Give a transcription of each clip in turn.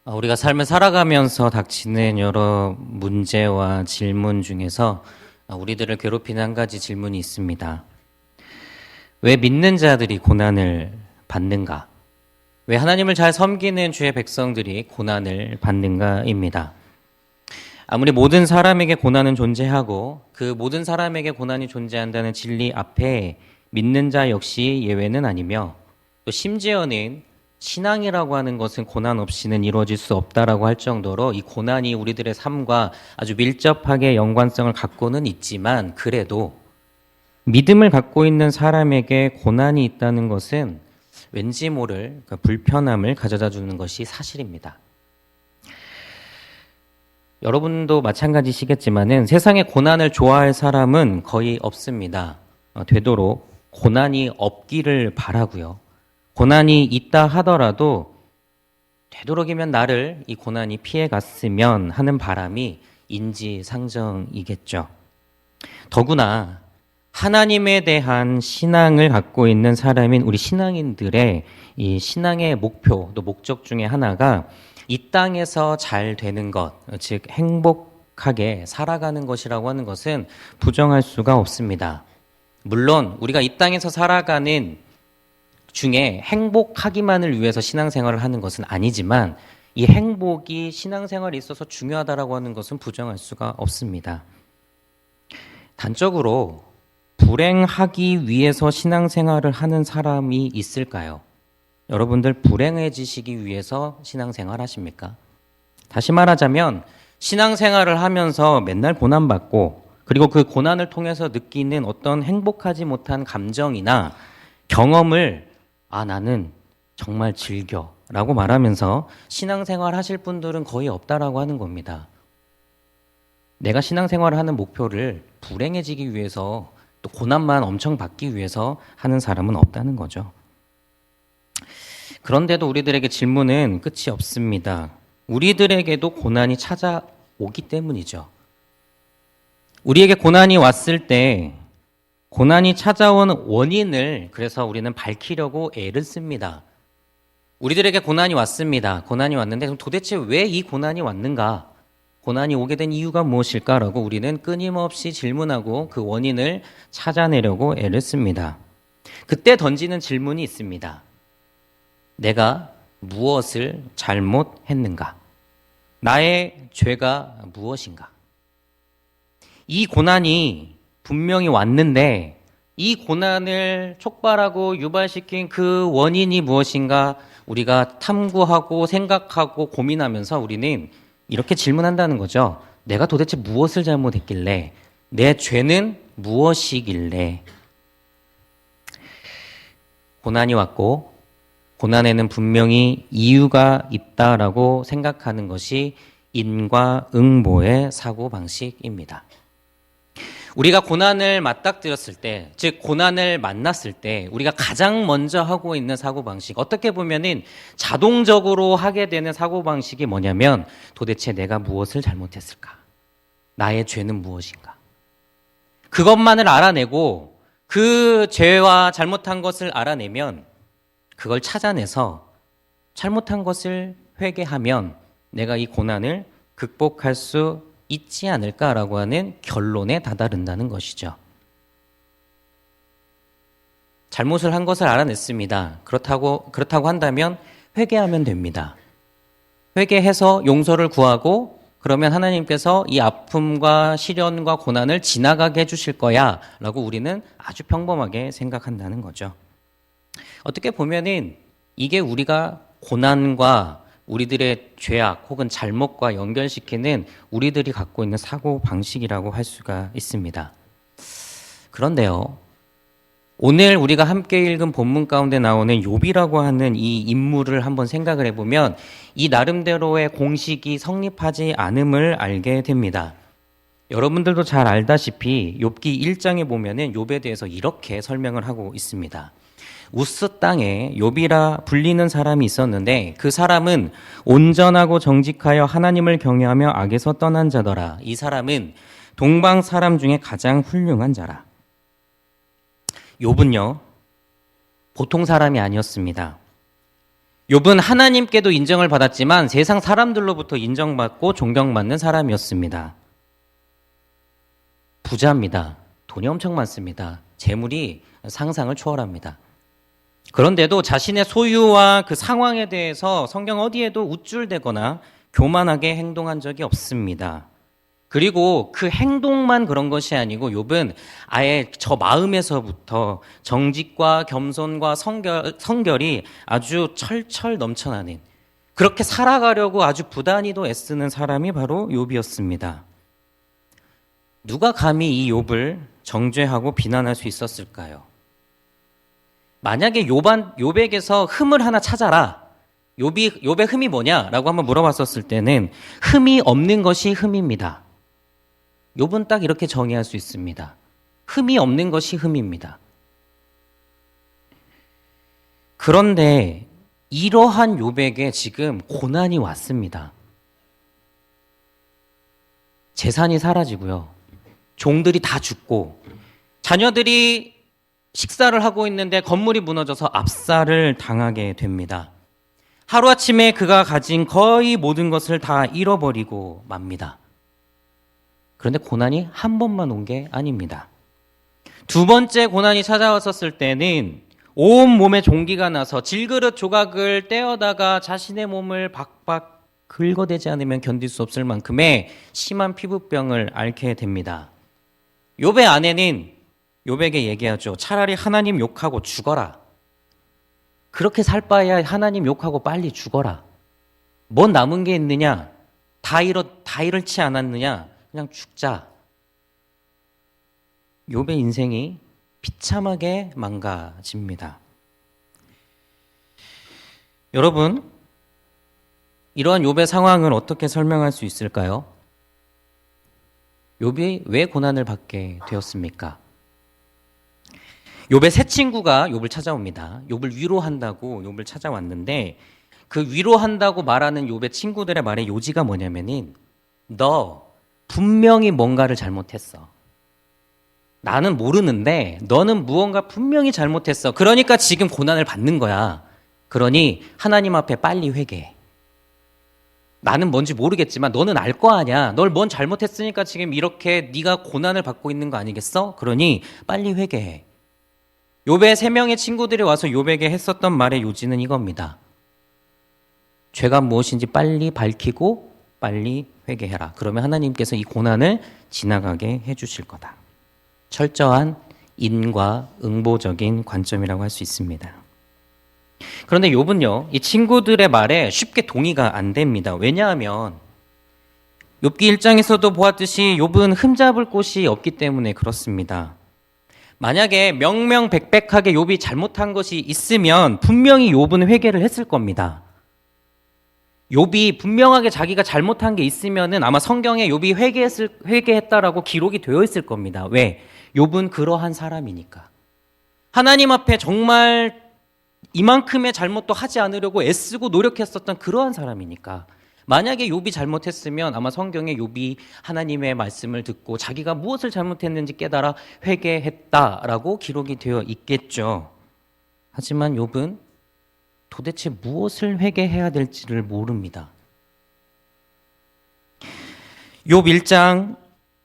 우리가 삶을 살아가면서 닥치는 여러 문제와 질문 중에서 우리들을 괴롭히는 한 가지 질문이 있습니다. 왜 믿는 자들이 고난을 받는가? 왜 하나님을 잘 섬기는 주의 백성들이 고난을 받는가입니다. 아무리 모든 사람에게 고난은 존재하고 그 모든 사람에게 고난이 존재한다는 진리 앞에 믿는 자 역시 예외는 아니며 또 심지어는 신앙이라고 하는 것은 고난 없이는 이루어질 수 없다라고 할 정도로 이 고난이 우리들의 삶과 아주 밀접하게 연관성을 갖고는 있지만 그래도 믿음을 갖고 있는 사람에게 고난이 있다는 것은 왠지 모를 불편함을 가져다 주는 것이 사실입니다. 여러분도 마찬가지시겠지만은 세상에 고난을 좋아할 사람은 거의 없습니다. 되도록 고난이 없기를 바라고요. 고난이 있다 하더라도 되도록이면 나를 이 고난이 피해갔으면 하는 바람이 인지상정이겠죠. 더구나 하나님에 대한 신앙을 갖고 있는 사람인 우리 신앙인들의 이 신앙의 목표 또 목적 중에 하나가 이 땅에서 잘 되는 것, 즉 행복하게 살아가는 것이라고 하는 것은 부정할 수가 없습니다. 물론 우리가 이 땅에서 살아가는 중에 행복하기만을 위해서 신앙생활을 하는 것은 아니지만 이 행복이 신앙생활에 있어서 중요하다라고 하는 것은 부정할 수가 없습니다. 단적으로 불행하기 위해서 신앙생활을 하는 사람이 있을까요? 여러분들 불행해지시기 위해서 신앙생활 하십니까? 다시 말하자면 신앙생활을 하면서 맨날 고난받고 그리고 그 고난을 통해서 느끼는 어떤 행복하지 못한 감정이나 경험을 나는 정말 즐겨 라고 말하면서 신앙생활 하실 분들은 거의 없다라고 하는 겁니다. 내가 신앙생활을 하는 목표를 불행해지기 위해서 또 고난만 엄청 받기 위해서 하는 사람은 없다는 거죠. 그런데도 우리들에게 질문은 끝이 없습니다. 우리들에게도 고난이 찾아오기 때문이죠. 우리에게 고난이 왔을 때 고난이 찾아온 원인을 그래서 우리는 밝히려고 애를 씁니다. 우리들에게 고난이 왔습니다. 고난이 왔는데 그럼 도대체 왜 이 고난이 왔는가? 고난이 오게 된 이유가 무엇일까라고 우리는 끊임없이 질문하고 그 원인을 찾아내려고 애를 씁니다. 그때 던지는 질문이 있습니다. 내가 무엇을 잘못했는가? 나의 죄가 무엇인가? 이 고난이 분명히 왔는데 이 고난을 촉발하고 유발시킨 그 원인이 무엇인가 우리가 탐구하고 생각하고 고민하면서 우리는 이렇게 질문한다는 거죠. 내가 도대체 무엇을 잘못했길래? 내 죄는 무엇이길래? 고난이 왔고 고난에는 분명히 이유가 있다라고 생각하는 것이 인과응보의 사고방식입니다. 우리가 고난을 맞닥뜨렸을 때, 즉 고난을 만났을 때 우리가 가장 먼저 하고 있는 사고방식, 어떻게 보면은 자동적으로 하게 되는 사고방식이 뭐냐면 도대체 내가 무엇을 잘못했을까? 나의 죄는 무엇인가? 그것만을 알아내고 그 죄와 잘못한 것을 알아내면 그걸 찾아내서 잘못한 것을 회개하면 내가 이 고난을 극복할 수 있지 않을까라고 하는 결론에 다다른다는 것이죠. 잘못을 한 것을 알아냈습니다. 그렇다고 한다면 회개하면 됩니다. 회개해서 용서를 구하고 그러면 하나님께서 이 아픔과 시련과 고난을 지나가게 해주실 거야 라고 우리는 아주 평범하게 생각한다는 거죠. 어떻게 보면은 이게 우리가 고난과 우리들의 죄악 혹은 잘못과 연결시키는 우리들이 갖고 있는 사고 방식이라고 할 수가 있습니다. 그런데요, 오늘 우리가 함께 읽은 본문 가운데 나오는 욥이라고 하는 이 인물을 한번 생각을 해보면 이 나름대로의 공식이 성립하지 않음을 알게 됩니다. 여러분들도 잘 알다시피 욥기 1장에 보면은 욥에 대해서 이렇게 설명을 하고 있습니다. 우스 땅에 욥이라 불리는 사람이 있었는데 그 사람은 온전하고 정직하여 하나님을 경외하며 악에서 떠난 자더라. 이 사람은 동방 사람 중에 가장 훌륭한 자라. 욥은요 보통 사람이 아니었습니다. 욥은 하나님께도 인정을 받았지만 세상 사람들로부터 인정받고 존경받는 사람이었습니다. 부자입니다. 돈이 엄청 많습니다. 재물이 상상을 초월합니다. 그런데도 자신의 소유와 그 상황에 대해서 성경 어디에도 우쭐대거나 교만하게 행동한 적이 없습니다. 그리고 그 행동만 그런 것이 아니고 욥은 아예 저 마음에서부터 정직과 겸손과 성결이 아주 철철 넘쳐나는, 그렇게 살아가려고 아주 부단히도 애쓰는 사람이 바로 욥이었습니다. 누가 감히 이 욥을 정죄하고 비난할 수 있었을까요? 만약에 욥에게서 흠을 하나 찾아라, 욥의 흠이 뭐냐라고 한번 물어봤었을 때는 흠이 없는 것이 흠입니다. 욥은 딱 이렇게 정의할 수 있습니다. 흠이 없는 것이 흠입니다. 그런데 이러한 욥에게 지금 고난이 왔습니다. 재산이 사라지고요. 종들이 다 죽고 자녀들이 식사를 하고 있는데 건물이 무너져서 압살을 당하게 됩니다. 하루아침에 그가 가진 거의 모든 것을 다 잃어버리고 맙니다. 그런데 고난이 한 번만 온 게 아닙니다. 두 번째 고난이 찾아왔었을 때는 온 몸에 종기가 나서 질그릇 조각을 떼어다가 자신의 몸을 박박 긁어대지 않으면 견딜 수 없을 만큼의 심한 피부병을 앓게 됩니다. 욥의 아내는 욥에게 얘기하죠. 차라리 하나님 욕하고 죽어라. 그렇게 살 바에야 하나님 욕하고 빨리 죽어라. 뭔 남은 게 있느냐? 다 잃지 않았느냐? 그냥 죽자. 욥의 인생이 비참하게 망가집니다. 여러분, 이러한 욥의 상황을 어떻게 설명할 수 있을까요? 욥이 왜 고난을 받게 되었습니까? 욥의 세 친구가 욥을 찾아옵니다. 욥을 위로한다고 욥을 찾아왔는데, 그 위로한다고 말하는 욥의 친구들의 말의 요지가 뭐냐면은, 너 분명히 뭔가를 잘못했어. 나는 모르는데 너는 무언가 분명히 잘못했어. 그러니까 지금 고난을 받는 거야. 그러니 하나님 앞에 빨리 회개해. 나는 뭔지 모르겠지만 너는 알 거 아니야. 널 뭔 잘못했으니까 지금 이렇게 네가 고난을 받고 있는 거 아니겠어? 그러니 빨리 회개해. 욥의 세 명의 친구들이 와서 욥에게 했었던 말의 요지는 이겁니다. 죄가 무엇인지 빨리 밝히고 빨리 회개해라. 그러면 하나님께서 이 고난을 지나가게 해주실 거다. 철저한 인과 응보적인 관점이라고 할 수 있습니다. 그런데 욥은요, 이 친구들의 말에 쉽게 동의가 안 됩니다. 왜냐하면 욥기 1장에서도 보았듯이 욥은 흠잡을 곳이 없기 때문에 그렇습니다. 만약에 명명백백하게 욥이 잘못한 것이 있으면 분명히 욥은 회개를 했을 겁니다. 욥이 분명하게 자기가 잘못한 게 있으면은 아마 성경에 욥이 회개했다라고 기록이 되어 있을 겁니다. 왜? 욥은 그러한 사람이니까. 하나님 앞에 정말 이만큼의 잘못도 하지 않으려고 애쓰고 노력했었던 그러한 사람이니까. 만약에 욥이 잘못했으면 아마 성경에 욥이 하나님의 말씀을 듣고 자기가 무엇을 잘못했는지 깨달아 회개했다라고 기록이 되어 있겠죠. 하지만 욥은 도대체 무엇을 회개해야 될지를 모릅니다. 욥기 1장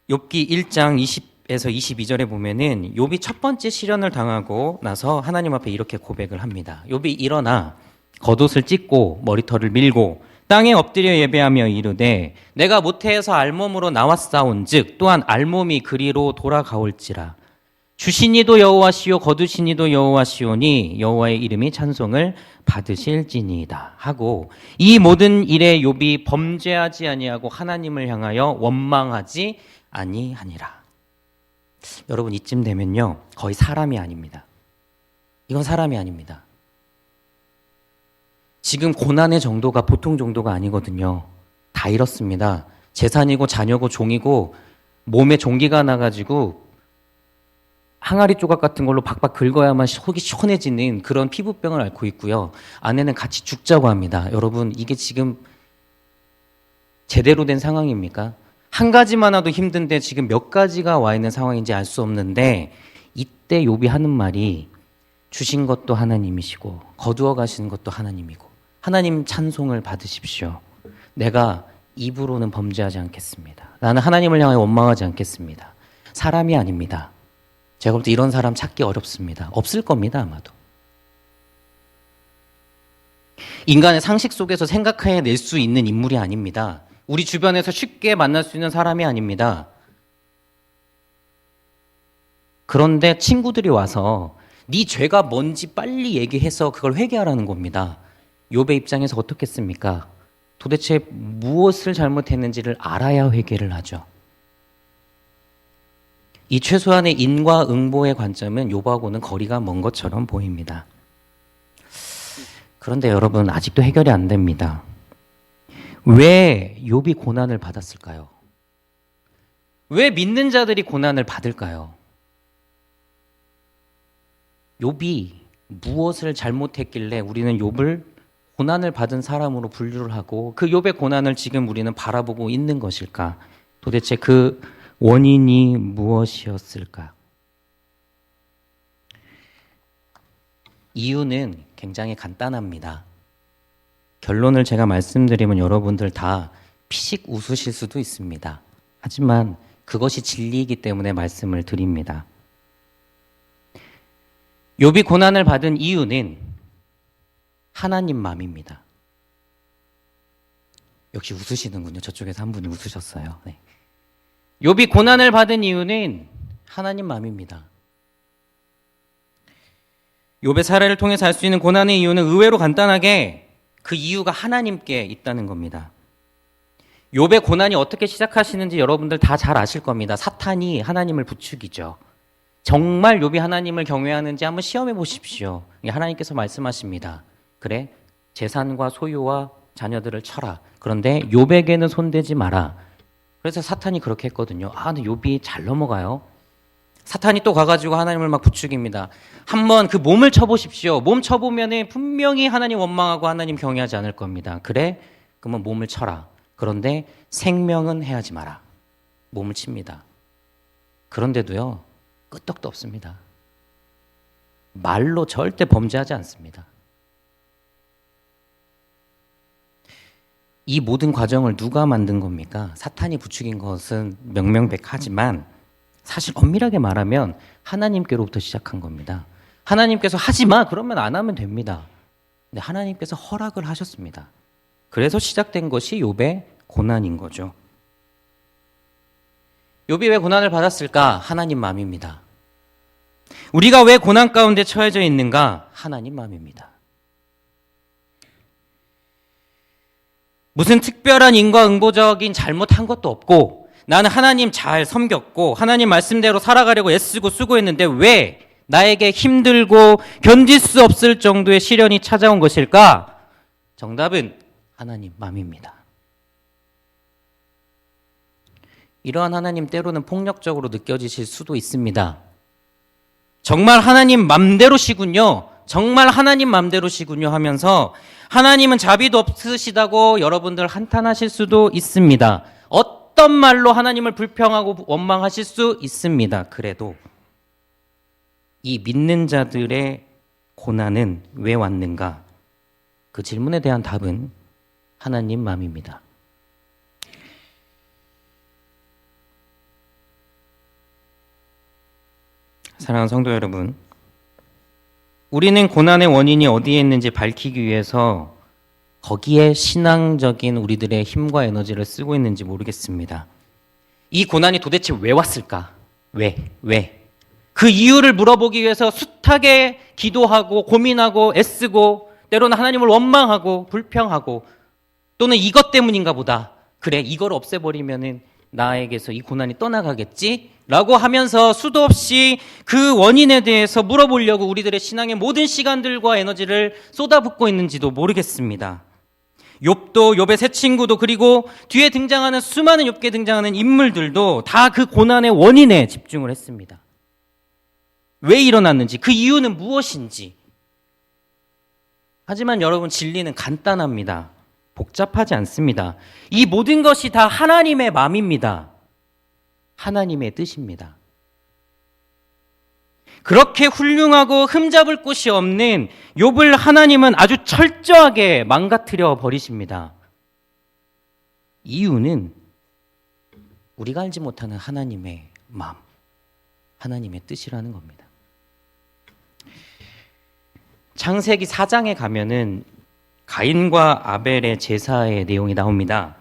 20에서 22절에 보면은 욥이 첫 번째 시련을 당하고 나서 하나님 앞에 이렇게 고백을 합니다. 욥이 일어나 겉옷을 찢고 머리털을 밀고 땅에 엎드려 예배하며 이르되 내가 모태에서 알몸으로 나왔사온즉 또한 알몸이 그리로 돌아가올지라. 주신 이도 여호와시요 거두신 이도 여호와시오니 여호와의 이름이 찬송을 받으실지니이다 하고, 이 모든 일에 욥이 범죄하지 아니하고 하나님을 향하여 원망하지 아니하니라. 여러분, 이쯤 되면요 거의 사람이 아닙니다. 이건 사람이 아닙니다. 지금 고난의 정도가 보통 정도가 아니거든요. 다 잃었습니다. 재산이고 자녀고 종이고 몸에 종기가 나가지고 항아리 조각 같은 걸로 박박 긁어야만 속이 시원해지는 그런 피부병을 앓고 있고요. 아내는 같이 죽자고 합니다. 여러분, 이게 지금 제대로 된 상황입니까? 한 가지만 와도 힘든데 지금 몇 가지가 와 있는 상황인지 알 수 없는데, 이때 욥이 하는 말이 주신 것도 하나님이시고 거두어 가시는 것도 하나님이고 하나님 찬송을 받으십시오. 내가 입으로는 범죄하지 않겠습니다. 나는 하나님을 향하여 원망하지 않겠습니다. 사람이 아닙니다. 제가 볼 때 이런 사람 찾기 어렵습니다. 없을 겁니다, 아마도. 인간의 상식 속에서 생각해낼 수 있는 인물이 아닙니다. 우리 주변에서 쉽게 만날 수 있는 사람이 아닙니다. 그런데 친구들이 와서 네 죄가 뭔지 빨리 얘기해서 그걸 회개하라는 겁니다. 욥의 입장에서 어떻겠습니까? 도대체 무엇을 잘못했는지를 알아야 회개를 하죠. 이 최소한의 인과응보의 관점은 욥하고는 거리가 먼 것처럼 보입니다. 그런데 여러분, 아직도 해결이 안 됩니다. 왜 욥이 고난을 받았을까요? 왜 믿는 자들이 고난을 받을까요? 욥이 무엇을 잘못했길래 우리는 욥을 고난을 받은 사람으로 분류를 하고 그 욥의 고난을 지금 우리는 바라보고 있는 것일까? 도대체 그 원인이 무엇이었을까? 이유는 굉장히 간단합니다. 결론을 제가 말씀드리면 여러분들 다 피식 웃으실 수도 있습니다. 하지만 그것이 진리이기 때문에 말씀을 드립니다. 욥이 고난을 받은 이유는 하나님 맘입니다. 역시 웃으시는군요. 저쪽에서 한 분이 웃으셨어요. 네. 욥이 고난을 받은 이유는 하나님 맘입니다. 욥의 사례를 통해서 알 수 있는 고난의 이유는 의외로 간단하게 그 이유가 하나님께 있다는 겁니다. 욥의 고난이 어떻게 시작하시는지 여러분들 다 잘 아실 겁니다. 사탄이 하나님을 부추기죠. 정말 욥이 하나님을 경외하는지 한번 시험해 보십시오. 하나님께서 말씀하십니다. 그래, 재산과 소유와 자녀들을 쳐라. 그런데 욥에게는 손대지 마라. 그래서 사탄이 그렇게 했거든요. 근데 욥이 잘 넘어가요. 사탄이 또 가가지고 하나님을 막 부추깁니다. 한번 그 몸을 쳐보십시오. 몸 쳐보면은 분명히 하나님 원망하고 하나님 경외하지 않을 겁니다. 그래? 그러면 몸을 쳐라. 그런데 생명은 해하지 마라. 몸을 칩니다. 그런데도요, 끄떡도 없습니다. 말로 절대 범죄하지 않습니다. 이 모든 과정을 누가 만든 겁니까? 사탄이 부추긴 것은 명명백하지만 사실 엄밀하게 말하면 하나님께로부터 시작한 겁니다. 하나님께서 하지 마! 그러면 안 하면 됩니다. 근데 하나님께서 허락을 하셨습니다. 그래서 시작된 것이 욥의 고난인 거죠. 욥이 왜 고난을 받았을까? 하나님 마음입니다. 우리가 왜 고난 가운데 처해져 있는가? 하나님 마음입니다. 무슨 특별한 인과응보적인 잘못한 것도 없고 나는 하나님 잘 섬겼고 하나님 말씀대로 살아가려고 애쓰고 수고했는데 왜 나에게 힘들고 견딜 수 없을 정도의 시련이 찾아온 것일까? 정답은 하나님 마음입니다. 이러한 하나님 때로는 폭력적으로 느껴지실 수도 있습니다. 정말 하나님 맘대로시군요. 정말 하나님 맘대로시군요 하면서 하나님은 자비도 없으시다고 여러분들 한탄하실 수도 있습니다. 어떤 말로 하나님을 불평하고 원망하실 수 있습니다. 그래도 이 믿는 자들의 고난은 왜 왔는가? 그 질문에 대한 답은 하나님 마음입니다. 사랑하는 성도 여러분, 우리는 고난의 원인이 어디에 있는지 밝히기 위해서 거기에 신앙적인 우리들의 힘과 에너지를 쓰고 있는지 모르겠습니다. 이 고난이 도대체 왜 왔을까? 왜? 그 이유를 물어보기 위해서 숱하게 기도하고 고민하고 애쓰고 때로는 하나님을 원망하고 불평하고 또는 이것 때문인가 보다. 그래, 이걸 없애버리면은 나에게서 이 고난이 떠나가겠지? 라고 하면서 수도 없이 그 원인에 대해서 물어보려고 우리들의 신앙의 모든 시간들과 에너지를 쏟아붓고 있는지도 모르겠습니다. 욥도, 욥의 세 친구도, 그리고 뒤에 등장하는 수많은 욥기에 등장하는 인물들도 다 그 고난의 원인에 집중을 했습니다. 왜 일어났는지, 그 이유는 무엇인지. 하지만 여러분, 진리는 간단합니다. 복잡하지 않습니다. 이 모든 것이 다 하나님의 마음입니다. 하나님의 뜻입니다. 그렇게 훌륭하고 흠잡을 곳이 없는 욥을 하나님은 아주 철저하게 망가뜨려 버리십니다. 이유는 우리가 알지 못하는 하나님의 마음, 하나님의 뜻이라는 겁니다. 창세기 4장에 가면은 가인과 아벨의 제사의 내용이 나옵니다.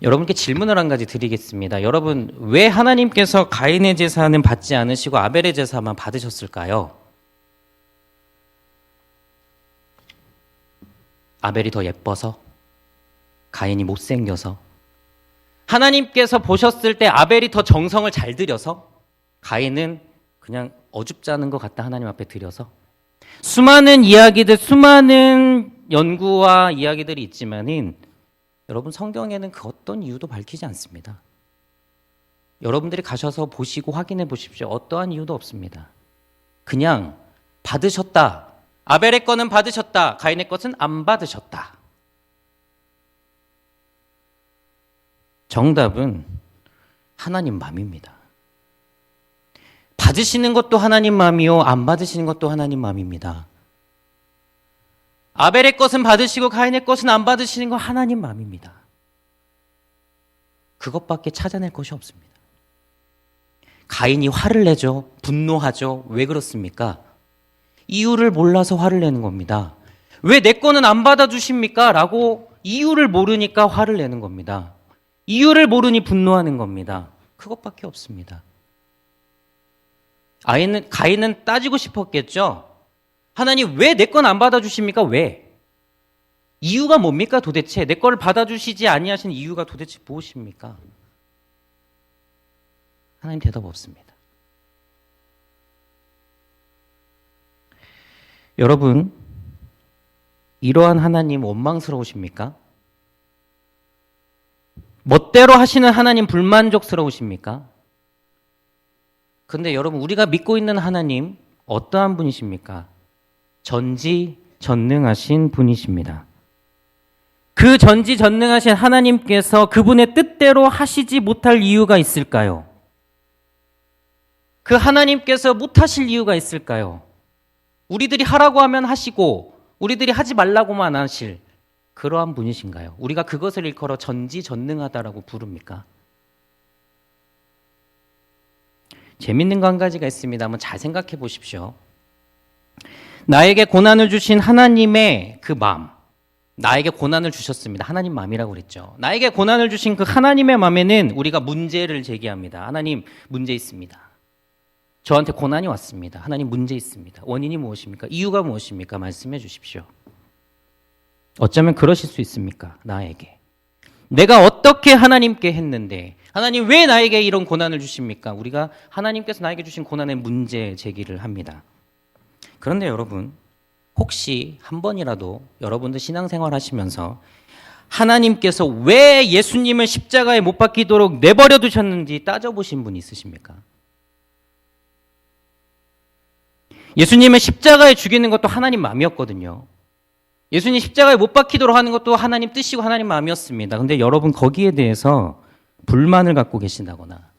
여러분께 질문을 한 가지 드리겠습니다. 여러분, 왜 하나님께서 가인의 제사는 받지 않으시고 아벨의 제사만 받으셨을까요? 아벨이 더 예뻐서? 가인이 못생겨서? 하나님께서 보셨을 때 아벨이 더 정성을 잘 들여서? 가인은 그냥 어줍지 않은 것 같다 하나님 앞에 드려서? 수많은 이야기들, 수많은 연구와 이야기들이 있지만은 여러분, 성경에는 그 어떤 이유도 밝히지 않습니다. 여러분들이 가셔서 보시고 확인해 보십시오. 어떠한 이유도 없습니다. 그냥 받으셨다. 아벨의 거는 받으셨다. 가인의 것은 안 받으셨다. 정답은 하나님 마음입니다. 받으시는 것도 하나님 마음이요, 안 받으시는 것도 하나님 마음입니다. 아벨의 것은 받으시고 가인의 것은 안 받으시는 건 하나님 마음입니다. 그것밖에 찾아낼 것이 없습니다. 가인이 화를 내죠. 분노하죠. 왜 그렇습니까? 이유를 몰라서 화를 내는 겁니다. 왜 내 거는 안 받아주십니까? 라고 이유를 모르니까 화를 내는 겁니다. 이유를 모르니 분노하는 겁니다. 그것밖에 없습니다. 가인은 따지고 싶었겠죠. 하나님, 왜 내 건 안 받아주십니까? 왜? 이유가 뭡니까 도대체? 내 거를 받아주시지 아니하신 이유가 도대체 무엇입니까? 하나님 대답 없습니다. 여러분, 이러한 하나님 원망스러우십니까? 멋대로 하시는 하나님 불만족스러우십니까? 근데 여러분, 우리가 믿고 있는 하나님 어떠한 분이십니까? 전지전능하신 분이십니다. 그 전지전능하신 하나님께서 그분의 뜻대로 하시지 못할 이유가 있을까요? 그 하나님께서 못하실 이유가 있을까요? 우리들이 하라고 하면 하시고 우리들이 하지 말라고만 하실 그러한 분이신가요? 우리가 그것을 일컬어 전지전능하다라고 부릅니까? 재밌는 거 한 가지가 있습니다. 한번 잘 생각해 보십시오. 나에게 고난을 주신 하나님의 그 마음, 나에게 고난을 주셨습니다. 하나님 마음이라고 그랬죠. 나에게 고난을 주신 그 하나님의 마음에는 우리가 문제를 제기합니다. 하나님, 문제 있습니다. 저한테 고난이 왔습니다. 하나님, 문제 있습니다. 원인이 무엇입니까? 이유가 무엇입니까? 말씀해 주십시오. 어쩌면 그러실 수 있습니까? 나에게. 내가 어떻게 하나님께 했는데 하나님 왜 나에게 이런 고난을 주십니까? 우리가 하나님께서 나에게 주신 고난의 문제 제기를 합니다. 그런데 여러분, 혹시 한 번이라도 여러분들 신앙생활 하시면서 하나님께서 왜 예수님을 십자가에 못 박히도록 내버려 두셨는지 따져보신 분 있으십니까? 예수님을 십자가에 죽이는 것도 하나님 마음이었거든요. 예수님 십자가에 못 박히도록 하는 것도 하나님 뜻이고 하나님 마음이었습니다. 그런데 여러분, 거기에 대해서 불만을 갖고 계신다거나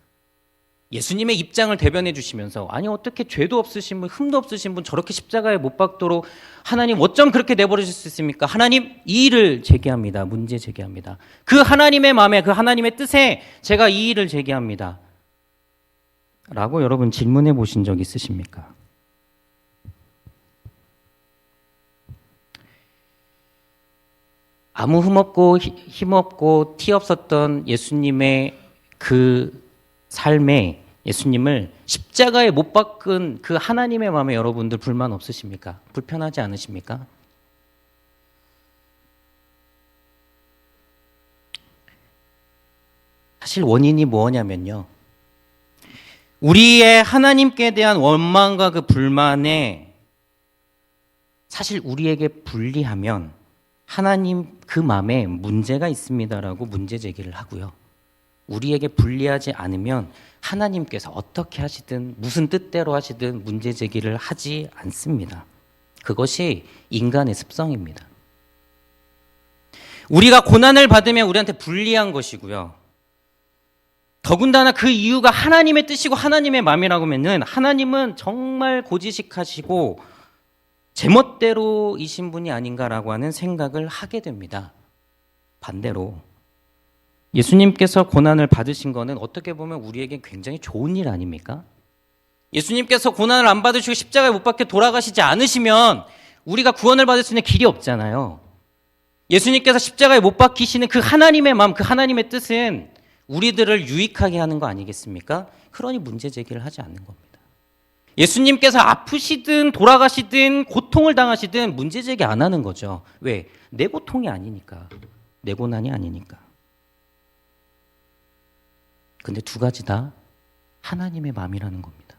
예수님의 입장을 대변해 주시면서 아니 어떻게 죄도 없으신 분, 흠도 없으신 분 저렇게 십자가에 못 박도록 하나님 어쩜 그렇게 내버려질 수 있습니까? 하나님, 이 일을 제기합니다. 문제 제기합니다. 그 하나님의 마음에, 그 하나님의 뜻에 제가 이 일을 제기합니다. 라고 여러분 질문해 보신 적 있으십니까? 아무 흠없고 힘없고 티 없었던 예수님의 그 삶에 예수님을 십자가에 못 박은 그 하나님의 마음에 여러분들 불만 없으십니까? 불편하지 않으십니까? 사실 원인이 뭐냐면요, 우리의 하나님께 대한 원망과 그 불만에 사실 우리에게 불리하면 하나님 그 마음에 문제가 있습니다라고 문제 제기를 하고요, 우리에게 불리하지 않으면 하나님께서 어떻게 하시든 무슨 뜻대로 하시든 문제 제기를 하지 않습니다. 그것이 인간의 습성입니다. 우리가 고난을 받으면 우리한테 불리한 것이고요, 더군다나 그 이유가 하나님의 뜻이고 하나님의 마음이라고 하면은 하나님은 정말 고지식하시고 제멋대로이신 분이 아닌가라고 하는 생각을 하게 됩니다. 반대로 예수님께서 고난을 받으신 거는 어떻게 보면 우리에게 굉장히 좋은 일 아닙니까? 예수님께서 고난을 안 받으시고 십자가에 못 박혀 돌아가시지 않으시면 우리가 구원을 받을 수 있는 길이 없잖아요. 예수님께서 십자가에 못 박히시는 그 하나님의 마음, 그 하나님의 뜻은 우리들을 유익하게 하는 거 아니겠습니까? 그러니 문제 제기를 하지 않는 겁니다. 예수님께서 아프시든 돌아가시든 고통을 당하시든 문제 제기 안 하는 거죠. 왜? 내 고통이 아니니까. 내 고난이 아니니까. 근데 두 가지 다 하나님의 마음이라는 겁니다.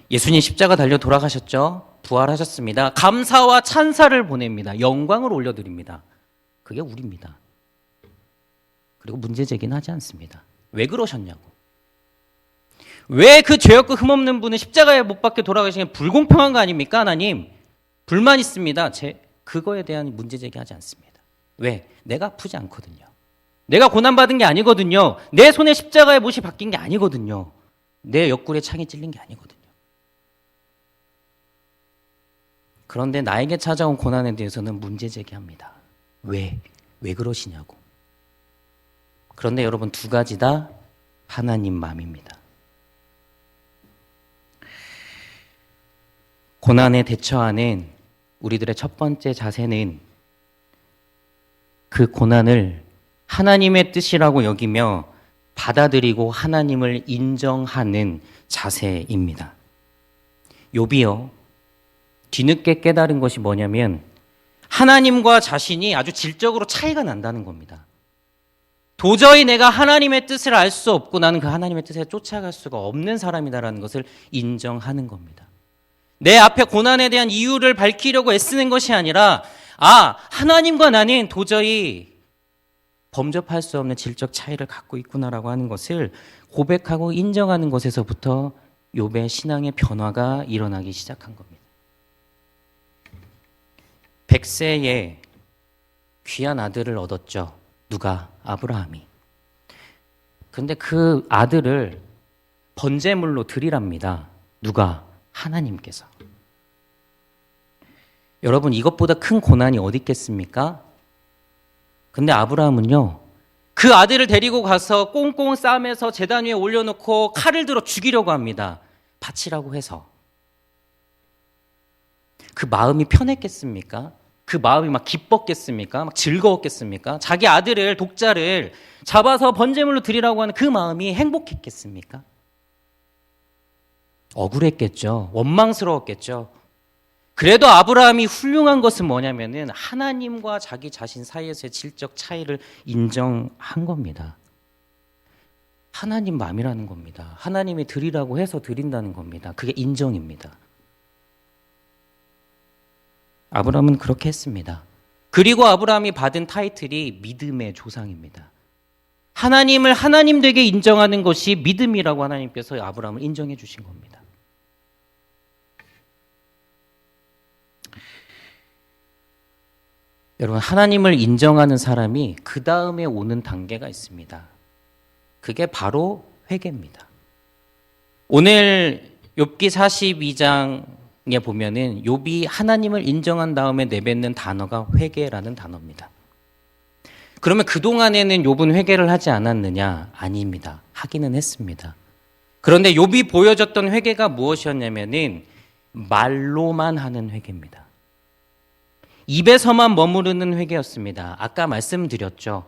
예수님 십자가 달려 돌아가셨죠? 부활하셨습니다. 감사와 찬사를 보냅니다. 영광을 올려드립니다. 그게 우리입니다. 그리고 문제 제기는 하지 않습니다. 왜 그러셨냐고. 왜 그 죄 없고 흠없는 분은 십자가에 못 박혀 돌아가시는 게 불공평한 거 아닙니까? 하나님 불만 있습니다. 그거에 대한 문제 제기하지 않습니다. 왜? 내가 아프지 않거든요. 내가 고난받은 게 아니거든요. 내 손에 십자가의 못이 박힌 게 아니거든요. 내 옆구리에 창이 찔린 게 아니거든요. 그런데 나에게 찾아온 고난에 대해서는 문제 제기합니다. 왜? 왜 그러시냐고. 그런데 여러분 두 가지 다 하나님 마음입니다. 고난에 대처하는 우리들의 첫 번째 자세는 그 고난을 하나님의 뜻이라고 여기며 받아들이고 하나님을 인정하는 자세입니다. 욥이요, 뒤늦게 깨달은 것이 뭐냐면 하나님과 자신이 아주 질적으로 차이가 난다는 겁니다. 도저히 내가 하나님의 뜻을 알 수 없고 나는 그 하나님의 뜻에 쫓아갈 수가 없는 사람이다라는 것을 인정하는 겁니다. 내 앞에 고난에 대한 이유를 밝히려고 애쓰는 것이 아니라 하나님과 나는 도저히 범접할 수 없는 질적 차이를 갖고 있구나라고 하는 것을 고백하고 인정하는 것에서부터 욥의 신앙의 변화가 일어나기 시작한 겁니다. 100세에 귀한 아들을 얻었죠. 누가? 아브라함이. 근데 그 아들을 번제물로 드리랍니다. 누가? 하나님께서. 여러분 이것보다 큰 고난이 어디 있겠습니까? 근데 아브라함은요, 그 아들을 데리고 가서 꽁꽁 싸매서 제단 위에 올려놓고 칼을 들어 죽이려고 합니다. 바치라고 해서. 그 마음이 편했겠습니까? 그 마음이 막 기뻤겠습니까? 막 즐거웠겠습니까? 자기 아들을, 독자를 잡아서 번제물로 드리라고 하는 그 마음이 행복했겠습니까? 억울했겠죠. 원망스러웠겠죠. 그래도 아브라함이 훌륭한 것은 뭐냐면은 하나님과 자기 자신 사이에서의 질적 차이를 인정한 겁니다. 하나님 마음이라는 겁니다. 하나님이 드리라고 해서 드린다는 겁니다. 그게 인정입니다. 아브라함은 그렇게 했습니다. 그리고 아브라함이 받은 타이틀이 믿음의 조상입니다. 하나님을 하나님 되게 인정하는 것이 믿음이라고 하나님께서 아브라함을 인정해 주신 겁니다. 여러분, 하나님을 인정하는 사람이 그 다음에 오는 단계가 있습니다. 그게 바로 회개입니다. 오늘 욥기 42장에 보면은 욥이 하나님을 인정한 다음에 내뱉는 단어가 회개라는 단어입니다. 그러면 그동안에는 욥은 회개를 하지 않았느냐? 아닙니다. 하기는 했습니다. 그런데 욥이 보여줬던 회개가 무엇이었냐면은 말로만 하는 회개입니다. 입에서만 머무르는 회개였습니다. 아까 말씀드렸죠.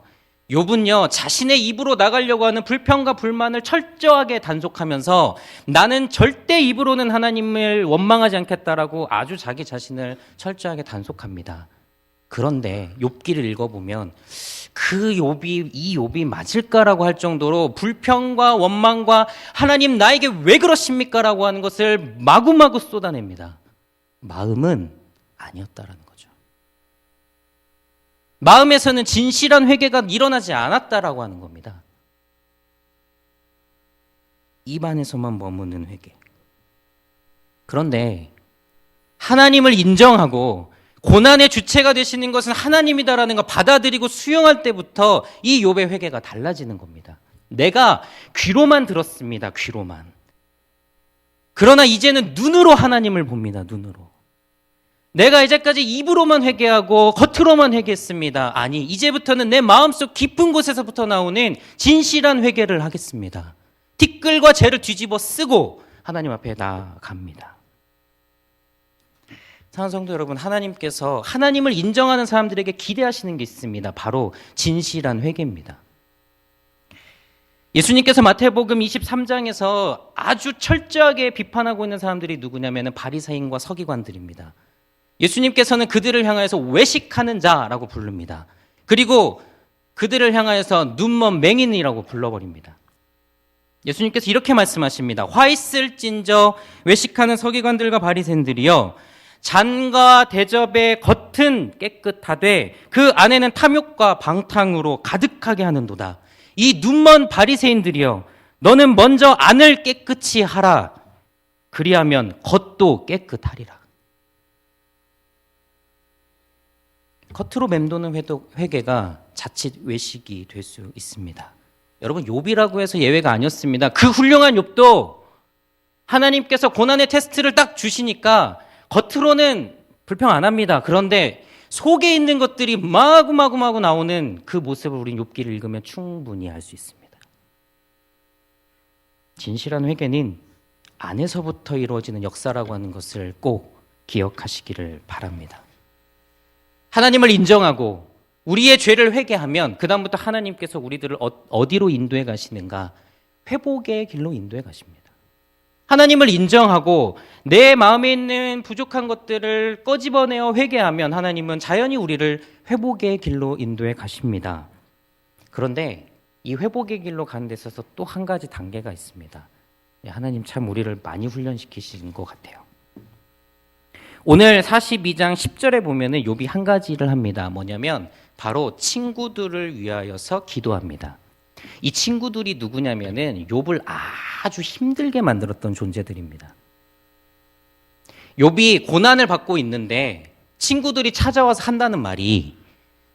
욥은요, 자신의 입으로 나가려고 하는 불평과 불만을 철저하게 단속하면서 나는 절대 입으로는 하나님을 원망하지 않겠다라고 아주 자기 자신을 철저하게 단속합니다. 그런데 욥기를 읽어보면 이 욥이 맞을까라고 할 정도로 불평과 원망과 하나님 나에게 왜 그러십니까라고 하는 것을 마구마구 쏟아냅니다. 마음은 아니었다라는 거죠. 마음에서는 진실한 회개가 일어나지 않았다라고 하는 겁니다. 입 안에서만 머무는 회개. 그런데 하나님을 인정하고 고난의 주체가 되시는 것은 하나님이다라는 걸 받아들이고 수용할 때부터 이 욥의 회개가 달라지는 겁니다. 내가 귀로만 들었습니다. 귀로만. 그러나 이제는 눈으로 하나님을 봅니다. 눈으로. 내가 이제까지 입으로만 회개하고 겉으로만 회개했습니다. 아니, 이제부터는 내 마음속 깊은 곳에서부터 나오는 진실한 회개를 하겠습니다. 티끌과 죄를 뒤집어 쓰고 하나님 앞에 나아갑니다. 사랑하는 성도 여러분, 하나님께서 하나님을 인정하는 사람들에게 기대하시는 게 있습니다. 바로 진실한 회개입니다. 예수님께서 마태복음 23장에서 아주 철저하게 비판하고 있는 사람들이 누구냐면 바리새인과 서기관들입니다. 예수님께서는 그들을 향하여서 외식하는 자라고 부릅니다. 그리고 그들을 향하여서 눈먼 맹인이라고 불러버립니다. 예수님께서 이렇게 말씀하십니다. 화 있을진저 외식하는 서기관들과 바리새인들이여, 잔과 대접의 겉은 깨끗하되 그 안에는 탐욕과 방탕으로 가득하게 하는도다. 이 눈먼 바리새인들이여, 너는 먼저 안을 깨끗이 하라. 그리하면 겉도 깨끗하리라. 겉으로 맴도는 회개가 자칫 외식이 될 수 있습니다. 여러분, 욥이라고 해서 예외가 아니었습니다. 그 훌륭한 욥도 하나님께서 고난의 테스트를 딱 주시니까 겉으로는 불평 안 합니다. 그런데 속에 있는 것들이 마구마구 나오는 그 모습을 우린 욥기를 읽으면 충분히 알 수 있습니다. 진실한 회개는 안에서부터 이루어지는 역사라고 하는 것을 꼭 기억하시기를 바랍니다. 하나님을 인정하고 우리의 죄를 회개하면 그 다음부터 하나님께서 우리들을 어디로 인도해 가시는가? 회복의 길로 인도해 가십니다. 하나님을 인정하고 내 마음에 있는 부족한 것들을 꺼집어내어 회개하면 하나님은 자연히 우리를 회복의 길로 인도해 가십니다. 그런데 이 회복의 길로 가는 데 있어서 또 한 가지 단계가 있습니다. 하나님 참 우리를 많이 훈련시키시는 것 같아요. 오늘 42장 10절에 보면은 욥이 한 가지를 합니다. 뭐냐면 바로 친구들을 위하여서 기도합니다. 이 친구들이 누구냐면은 욥을 아주 힘들게 만들었던 존재들입니다. 욥이 고난을 받고 있는데 친구들이 찾아와서 한다는 말이,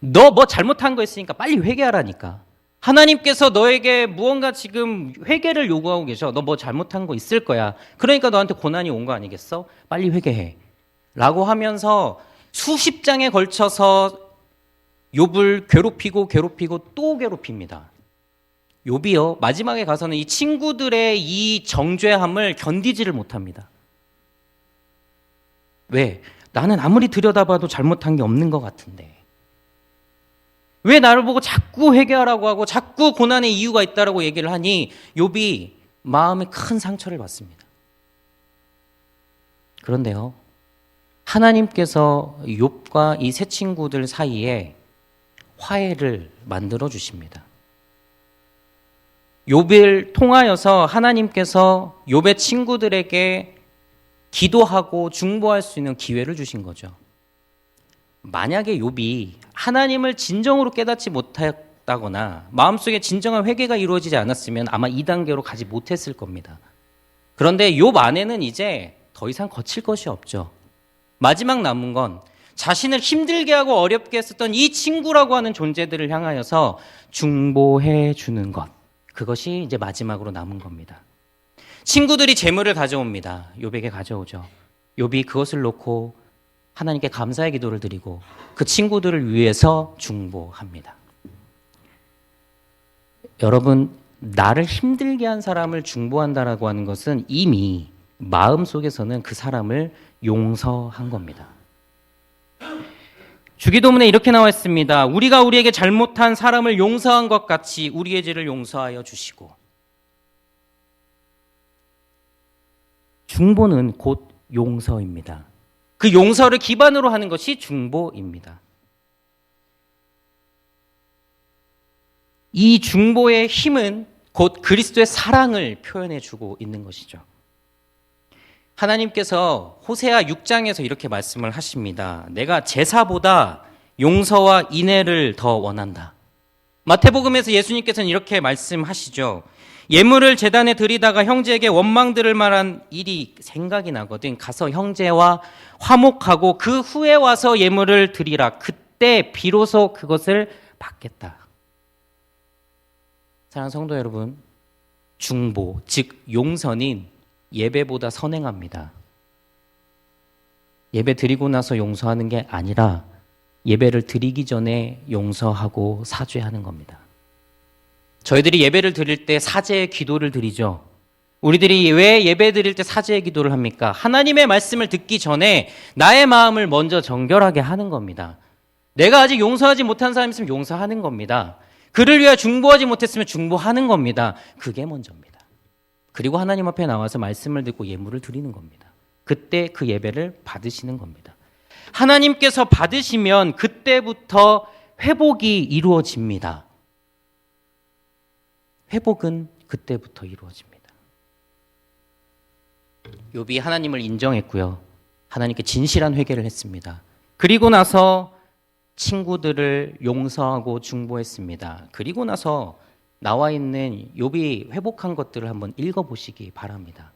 너 뭐 잘못한 거 있으니까 빨리 회개하라니까. 하나님께서 너에게 무언가 지금 회개를 요구하고 계셔. 너 뭐 잘못한 거 있을 거야. 그러니까 너한테 고난이 온 거 아니겠어? 빨리 회개해. 라고 하면서 수십 장에 걸쳐서 욥을 괴롭히고 또 괴롭힙니다. 욥이요, 마지막에 가서는 이 친구들의 이 정죄함을 견디지를 못합니다. 왜? 나는 아무리 들여다봐도 잘못한 게 없는 것 같은데 왜 나를 보고 자꾸 회개하라고 하고 자꾸 고난의 이유가 있다라고 얘기를 하니 욥이 마음에 큰 상처를 받습니다. 그런데요, 하나님께서 욥과 이 세 친구들 사이에 화해를 만들어 주십니다. 욥을 통하여서 하나님께서 욥의 친구들에게 기도하고 중보할 수 있는 기회를 주신 거죠. 만약에 욥이 하나님을 진정으로 깨닫지 못했다거나 마음속에 진정한 회개가 이루어지지 않았으면 아마 이 단계로 가지 못했을 겁니다. 그런데 욥 안에는 이제 더 이상 거칠 것이 없죠. 마지막 남은 건 자신을 힘들게 하고 어렵게 했었던 이 친구라고 하는 존재들을 향하여서 중보해 주는 것, 그것이 이제 마지막으로 남은 겁니다. 친구들이 재물을 가져옵니다. 욥에게 가져오죠. 욥이 그것을 놓고 하나님께 감사의 기도를 드리고 그 친구들을 위해서 중보합니다. 여러분, 나를 힘들게 한 사람을 중보한다라고 하는 것은 이미 마음속에서는 그 사람을 용서한 겁니다. 주기도문에 이렇게 나와 있습니다. 우리가 우리에게 잘못한 사람을 용서한 것 같이 우리의 죄를 용서하여 주시고. 중보는 곧 용서입니다. 그 용서를 기반으로 하는 것이 중보입니다. 이 중보의 힘은 곧 그리스도의 사랑을 표현해 주고 있는 것이죠. 하나님께서 호세아 6장에서 이렇게 말씀을 하십니다. 내가 제사보다 용서와 인애를 더 원한다. 마태복음에서 예수님께서는 이렇게 말씀하시죠. 예물을 제단에 드리다가 형제에게 원망들을 말한 일이 생각이 나거든. 가서 형제와 화목하고 그 후에 와서 예물을 드리라. 그때 비로소 그것을 받겠다. 사랑하는 성도 여러분, 중보, 즉 용서는 예배보다 선행합니다. 예배 드리고 나서 용서하는 게 아니라 예배를 드리기 전에 용서하고 사죄하는 겁니다. 저희들이 예배를 드릴 때 사죄의 기도를 드리죠. 우리들이 왜 예배 드릴 때 사죄의 기도를 합니까? 하나님의 말씀을 듣기 전에 나의 마음을 먼저 정결하게 하는 겁니다. 내가 아직 용서하지 못한 사람이 있으면 용서하는 겁니다. 그를 위하여 중보하지 못했으면 중보하는 겁니다. 그게 먼저입니다. 그리고 하나님 앞에 나와서 말씀을 듣고 예물을 드리는 겁니다. 그때 그 예배를 받으시는 겁니다. 하나님께서 받으시면 그때부터 회복이 이루어집니다. 회복은 그때부터 이루어집니다. 욥이 하나님을 인정했고요. 하나님께 진실한 회개를 했습니다. 그리고 나서 친구들을 용서하고 중보했습니다. 그리고 나서 나와 있는 욥이 회복한 것들을 한번 읽어보시기 바랍니다.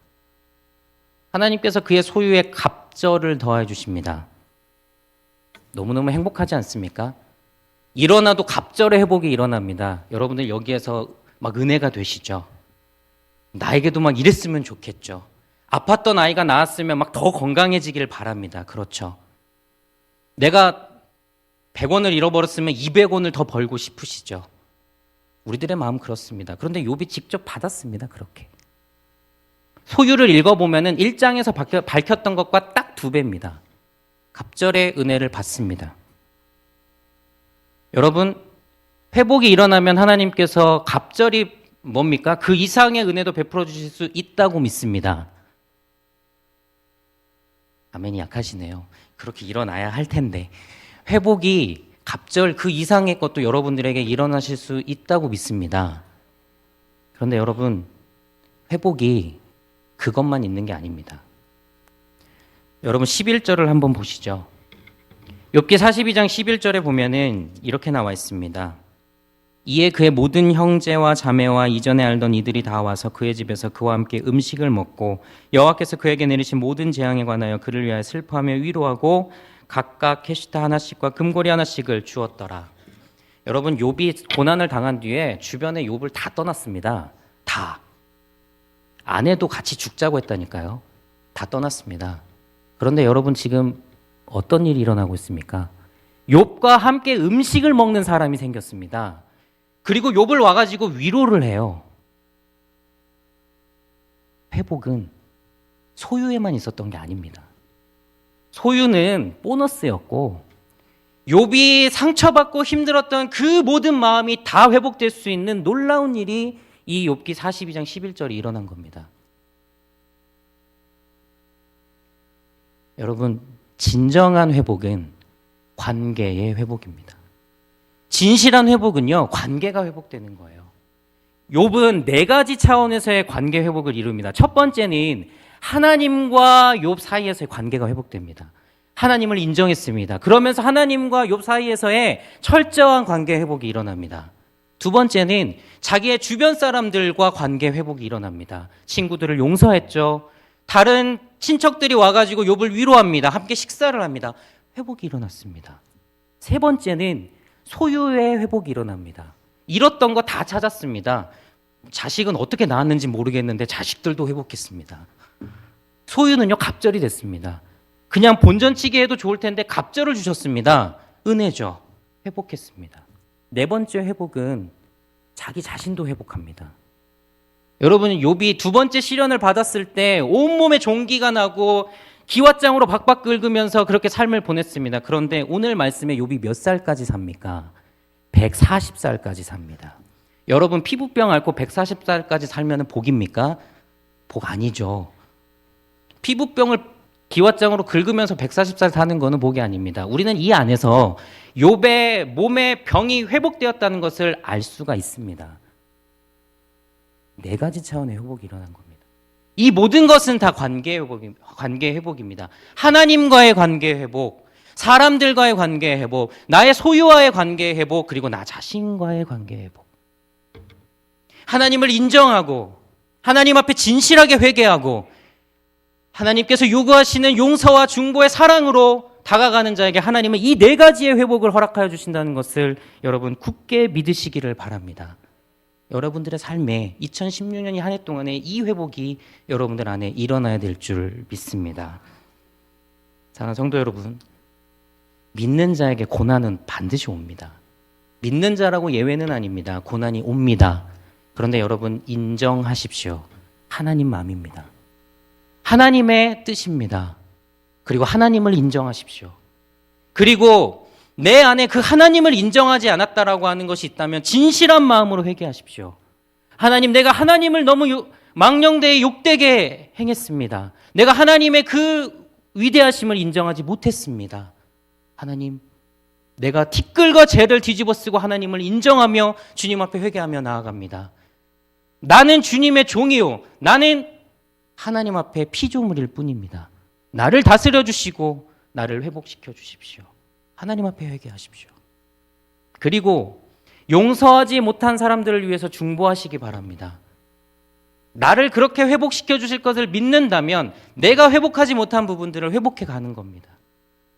하나님께서 그의 소유에 갑절을 더해 주십니다. 너무너무 행복하지 않습니까? 일어나도 갑절의 회복이 일어납니다. 여러분들 여기에서 막 은혜가 되시죠? 나에게도 막 이랬으면 좋겠죠? 아팠던 아이가 나았으면 막 더 건강해지길 바랍니다. 그렇죠? 내가 100원을 잃어버렸으면 200원을 더 벌고 싶으시죠? 우리들의 마음 그렇습니다. 그런데 욥이 직접 받았습니다. 그렇게. 소유를 읽어보면 1장에서 밝혔던 것과 딱 2배입니다. 갑절의 은혜를 받습니다. 여러분, 회복이 일어나면 하나님께서 갑절이 뭡니까? 그 이상의 은혜도 베풀어 주실 수 있다고 믿습니다. 아멘이 약하시네요. 그렇게 일어나야 할 텐데. 회복이 갑절 그 이상의 것도 여러분들에게 일어나실 수 있다고 믿습니다. 그런데 여러분, 회복이 그것만 있는 게 아닙니다. 여러분 11절을 한번 보시죠. 욥기 42장 11절에 보면은 이렇게 나와 있습니다. 이에 그의 모든 형제와 자매와 이전에 알던 이들이 다 와서 그의 집에서 그와 함께 음식을 먹고 여호와께서 그에게 내리신 모든 재앙에 관하여 그를 위하여 슬퍼하며 위로하고 각각 캐시타 하나씩과 금고리 하나씩을 주었더라. 여러분, 욥이 고난을 당한 뒤에 주변에 욥을 다 떠났습니다. 다. 아내도 같이 죽자고 했다니까요. 다 떠났습니다. 그런데 여러분, 지금 어떤 일이 일어나고 있습니까? 욥과 함께 음식을 먹는 사람이 생겼습니다. 그리고 욥을 와가지고 위로를 해요. 회복은 소유에만 있었던 게 아닙니다. 소유는 보너스였고 욥이 상처받고 힘들었던 그 모든 마음이 다 회복될 수 있는 놀라운 일이 이 욥기 42장 11절에 일어난 겁니다. 여러분, 진정한 회복은 관계의 회복입니다. 진실한 회복은요, 관계가 회복되는 거예요. 욥은 4가지 차원에서의 관계 회복을 이룹니다. 첫 번째는 하나님과 욥 사이에서의 관계가 회복됩니다. 하나님을 인정했습니다. 그러면서 하나님과 욥 사이에서의 철저한 관계 회복이 일어납니다. 두 번째는 자기의 주변 사람들과 관계 회복이 일어납니다. 친구들을 용서했죠. 다른 친척들이 와가지고 욥을 위로합니다. 함께 식사를 합니다. 회복이 일어났습니다. 세 번째는 소유의 회복이 일어납니다. 잃었던 거 다 찾았습니다. 자식은 어떻게 낳았는지 모르겠는데 자식들도 회복했습니다. 소유는요, 갑절이 됐습니다. 그냥 본전치기 해도 좋을 텐데 갑절을 주셨습니다. 은혜죠. 회복했습니다. 네 번째 회복은 자기 자신도 회복합니다. 여러분, 욥이 2번째 시련을 받았을 때 온몸에 종기가 나고 기왓장으로 박박 긁으면서 그렇게 삶을 보냈습니다. 그런데 오늘 말씀에 욥이 몇 살까지 삽니까? 140살까지 삽니다. 여러분, 피부병 앓고 140살까지 살면 복입니까? 복 아니죠. 피부병을 기왓장으로 긁으면서 140살 사는 것은 복이 아닙니다. 우리는 이 안에서 욥의 몸의 병이 회복되었다는 것을 알 수가 있습니다. 4가지 차원의 회복이 일어난 겁니다. 이 모든 것은 다 관계 회복입니다. 하나님과의 관계 회복, 사람들과의 관계 회복, 나의 소유와의 관계 회복, 그리고 나 자신과의 관계 회복. 하나님을 인정하고 하나님 앞에 진실하게 회개하고 하나님께서 요구하시는 용서와 중보의 사랑으로 다가가는 자에게 하나님은 이 네 가지의 회복을 허락하여 주신다는 것을 여러분 굳게 믿으시기를 바랍니다. 여러분들의 삶에 2016년이 한 해 동안에 이 회복이 여러분들 안에 일어나야 될 줄 믿습니다. 사랑하는 성도 여러분, 믿는 자에게 고난은 반드시 옵니다. 믿는 자라고 예외는 아닙니다. 고난이 옵니다. 그런데 여러분 인정하십시오. 하나님 마음입니다. 하나님의 뜻입니다. 그리고 하나님을 인정하십시오. 그리고 내 안에 그 하나님을 인정하지 않았다라고 하는 것이 있다면 진실한 마음으로 회개하십시오. 하나님, 내가 하나님을 너무 망령되이 욕되게 행했습니다. 내가 하나님의 그 위대하심을 인정하지 못했습니다. 하나님, 내가 티끌과 재를 뒤집어 쓰고 하나님을 인정하며 주님 앞에 회개하며 나아갑니다. 나는 주님의 종이요, 나는 하나님 앞에 피조물일 뿐입니다. 나를 다스려 주시고 나를 회복시켜 주십시오. 하나님 앞에 회개하십시오. 그리고 용서하지 못한 사람들을 위해서 중보하시기 바랍니다. 나를 그렇게 회복시켜 주실 것을 믿는다면 내가 회복하지 못한 부분들을 회복해 가는 겁니다.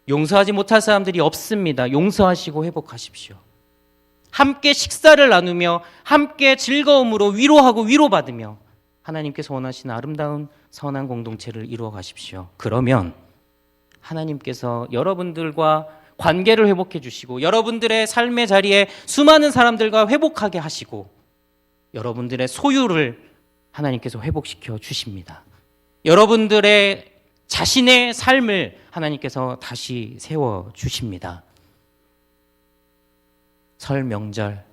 용서하지 못할 사람들이 없습니다. 용서하시고 회복하십시오. 함께 식사를 나누며 함께 즐거움으로 위로하고 위로받으며 하나님께서 원하시는 아름다운 선한 공동체를 이루어 가십시오. 그러면 하나님께서 여러분들과 관계를 회복해 주시고 여러분들의 삶의 자리에 수많은 사람들과 회복하게 하시고 여러분들의 소유를 하나님께서 회복시켜 주십니다. 여러분들의 자신의 삶을 하나님께서 다시 세워 주십니다. 설 명절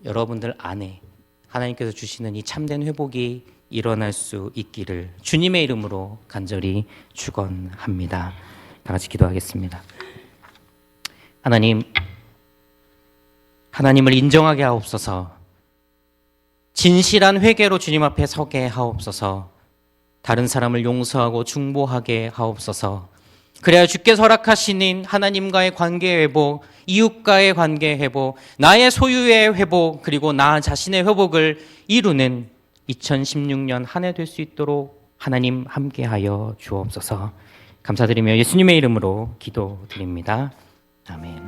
여러분들 안에 하나님께서 주시는 이 참된 회복이 일어날 수 있기를 주님의 이름으로 간절히 축원합니다. 다 같이 기도하겠습니다. 하나님, 하나님을 인정하게 하옵소서. 진실한 회개로 주님 앞에 서게 하옵소서. 다른 사람을 용서하고 중보하게 하옵소서. 그래야 주께서 허락하시는 하나님과의 관계 회복, 이웃과의 관계 회복, 나의 소유의 회복, 그리고 나 자신의 회복을 이루는 2016년 한 해 될 수 있도록 하나님 함께하여 주옵소서. 감사드리며 예수님의 이름으로 기도드립니다. 아멘.